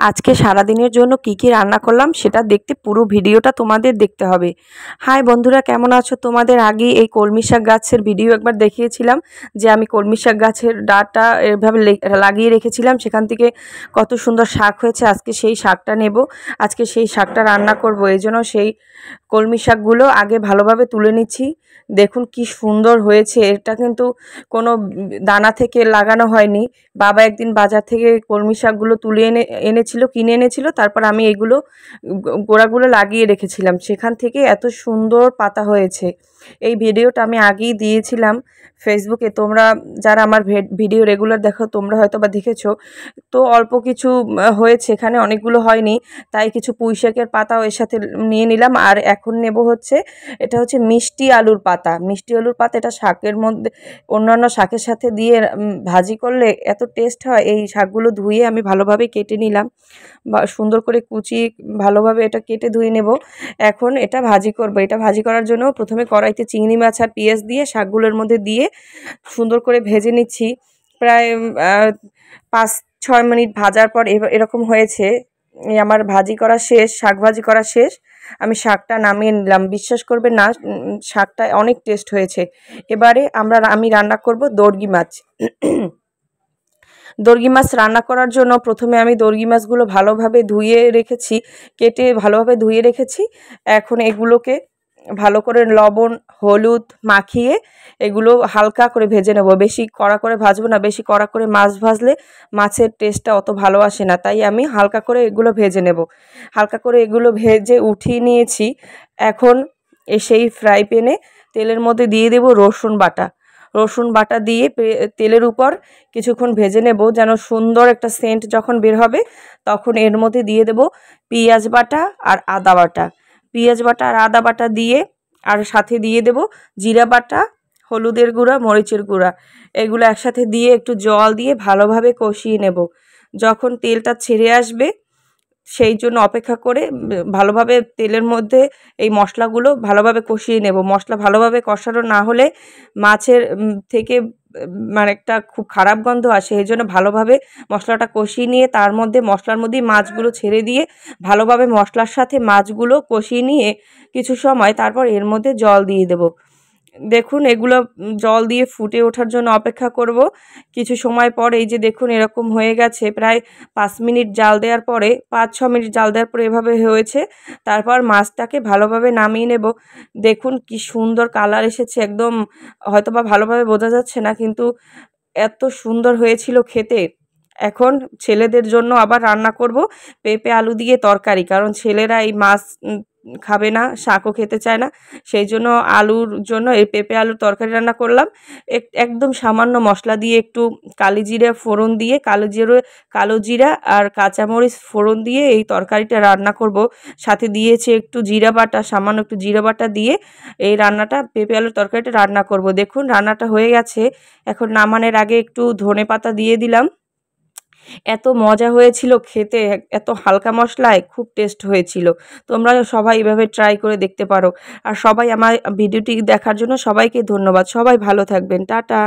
আজকে সারাদিনের জন্য কি কি রান্না করলাম সেটা দেখতে পুরো ভিডিওটা তোমাদের দেখতে হবে। হাই বন্ধুরা, কেমন আছো? তোমাদের আগে এই কলমি শাক গাছের ভিডিও একবার দেখিয়েছিলাম যে আমি কলমি শাক গাছের ডাঁটা এভাবে লাগিয়ে রেখেছিলাম, সেখান থেকে কত সুন্দর শাক হয়েছে। আজকে সেই শাকটা নেব, আজকে সেই শাকটা রান্না করব। এই জন্য সেই কলমি শাকগুলো আগে ভালোভাবে তুলে নিচ্ছি। দেখুন কি সুন্দর হয়েছে। এটা কিন্তু কোনো দানা থেকে লাগানো হয়নি। বাবা একদিন বাজার থেকে কলমি শাকগুলো তুলে কিনে এনেছিল, তারপর আমি এগুলো গোড়াগুলো লাগিয়ে রেখেছিলাম, সেখান থেকে এত সুন্দর পাতা হয়েছে। এই ভিডিওটা আমি আগেই দিয়েছিলাম ফেসবুকে। তোমরা যারা আমার ভিডিও রেগুলার দেখো তোমরা হয়তো বা দেখেছো। তো অল্প কিছু হয়েছে, এখানে অনেকগুলো হয়নি, তাই কিছু পুঁই শাকের পাতাও এর সাথে নিয়ে নিলাম। আর এখন নেব হচ্ছে, এটা হচ্ছে মিষ্টি আলুর পাতা। মিষ্টি আলুর পাতা এটা শাকের মধ্যে, অন্যান্য শাকের সাথে দিয়ে ভাজি করলে এত টেস্ট হয়। এই শাকগুলো ধুয়ে আমি ভালোভাবে কেটে নিলাম, সুন্দর করে কুচিয়ে ভালোভাবে এটা কেটে ধুয়ে নেব। এখন এটা ভাজি করব। এটা ভাজি করার জন্য প্রথমে কড়াইতে চিংড়ি মাছ আর পেঁয়াজ দিয়ে শাকগুলোর মধ্যে দিয়ে সুন্দর করে ভেজে নিচ্ছি। প্রায় 5-6 মিনিট ভাজার পর এরকম হয়েছে। আমার ভাজি করা শেষ, শাক ভাজি করা শেষ। আমি শাকটা নামিয়ে নিলাম। বিশ্বাস করবেন না, শাকটা অনেক টেস্ট হয়েছে। এবারে আমি রান্না করব দর্গি মাছ। দর্গি মাছ রান্না করার জন্য প্রথমে আমি দর্গি মাছগুলো ভালোভাবে ধুয়ে রেখেছি, কেটে ভালোভাবে ধুয়ে রেখেছি। এখন এগুলোকে ভালো করে লবণ হলুদ মাখিয়ে এগুলো হালকা করে ভেজে নেব। বেশি কড়া করে ভাজবো না, বেশি কড়া করে মাছ ভাজলে মাছের টেস্টটা অত ভালো আসে না, তাই আমি হালকা করে এগুলো ভেজে নেব। হালকা করে এগুলো ভেজে উঠিয়ে নিয়েছি। এখন সেই ফ্রাই প্যানে তেলের মধ্যে দিয়ে দেব রসুন বাটা। রসুন বাটা দিয়ে তেলের উপর কিছুক্ষণ ভেজে নেব, যেন সুন্দর একটা সেন্ট যখন বের হবে তখন এর মধ্যে দিয়ে দেব পেঁয়াজ বাটা আর আদা বাটা। পেঁয়াজ বাটা আর আদা বাটা দিয়ে আর সাথে দিয়ে দেব জিরা বাটা, হলুদের গুঁড়া, মরিচের গুঁড়া। এগুলো একসাথে দিয়ে একটু জল দিয়ে ভালোভাবে কষিয়ে নেব। যখন তেলটা ছেড়ে আসবে সেই জন্য অপেক্ষা করে ভালোভাবে তেলের মধ্যে এই মশলাগুলো ভালোভাবে কষিয়ে নেব। মশলা ভালোভাবে কষানো না হলে মাছের থেকে মানে একটা খুব খারাপ গন্ধ আসে। এই জন্য ভালোভাবে মশলাটা কষিয়ে নিয়ে তার মধ্যে মশলার মধ্যেই মাছগুলো ছেড়ে দিয়ে ভালোভাবে মশলার সাথে মাছগুলো কষিয়ে নিয়ে কিছু সময় তারপর এর মধ্যে জল দিয়ে দেব। দেখুন এগুলো জল দিয়ে ফুটে ওঠার জন্য অপেক্ষা করব। কিছু সময় পর এই যে দেখুন এরকম হয়ে গেছে। প্রায় 5 মিনিট জাল দেওয়ার পরে, 5-6 মিনিট জাল দেওয়ার পরে এভাবে হয়েছে। তারপর মাছটাকে ভালোভাবে নামিয়ে নেব। দেখুন কি সুন্দর কালার এসেছে, একদম হয়তোবা ভালোভাবে বোঝা যাচ্ছে না, কিন্তু এত সুন্দর হয়েছিল খেতে। এখন ছেলেদের জন্য আবার রান্না করব পেঁপে আলু দিয়ে তরকারি, কারণ ছেলেরা এই মাছ খাবে না, শাকও খেতে চায় না। সেই জন্য আলুর জন্য এই পেঁপে আলুর তরকারি রান্না করলাম। একদম সামান্য মশলা দিয়ে, একটু কালি জিরা ফোড়ন দিয়ে, কালো জিরা আর কাঁচামরিচ ফোড়ন দিয়ে এই তরকারিটা রান্না করব। সাথে দিয়েছে একটু জিরা বাটা, সামান্য একটু জিরা বাটা দিয়ে এই রান্নাটা, পেঁপে আলুর তরকারিটা রান্না করব। দেখুন রান্নাটা হয়ে গেছে। এখন নামানোর আগে একটু ধনেপাতা দিয়ে দিলাম। এত মজা হয়েছিল খেতে, এত হালকা মশলায় খুব টেস্ট হয়েছিল। তোমরা সবাই এভাবে ট্রাই করে দেখতে পারো। আর সবাই আমার ভিডিওটি দেখার জন্য সবাইকে ধন্যবাদ। সবাই ভালো থাকবেন। টাটা।